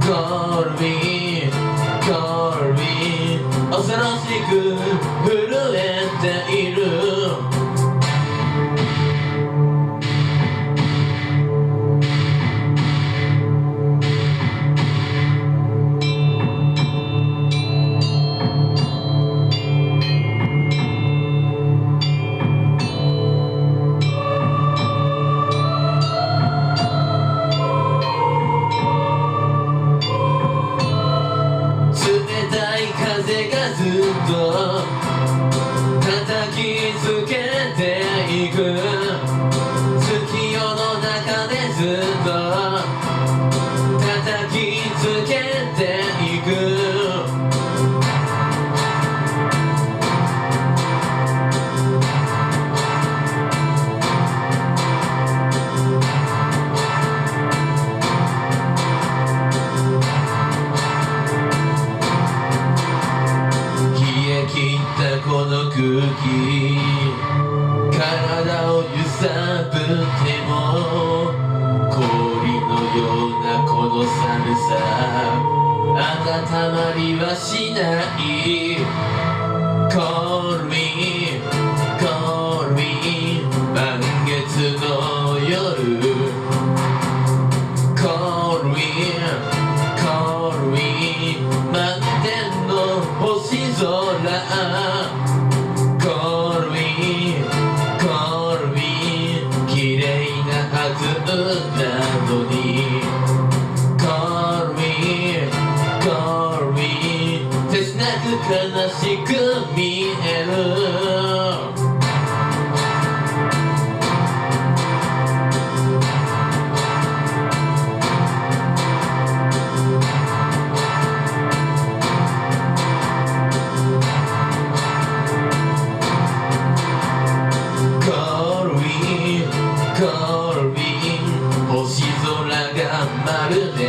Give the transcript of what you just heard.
Call me Call me 恐ろしく震えている風がずっと叩きつけていく月夜の中でずっと叩きつけていくこの空気体を揺さぶっても氷のようなこの寒さ温まりはしない Call me Call me 満月の夜 Call me Call me 満天の星空Call me Call me 綺麗なはずなのに Call me Call me 切なく悲しく見えるCall me 星空がまるで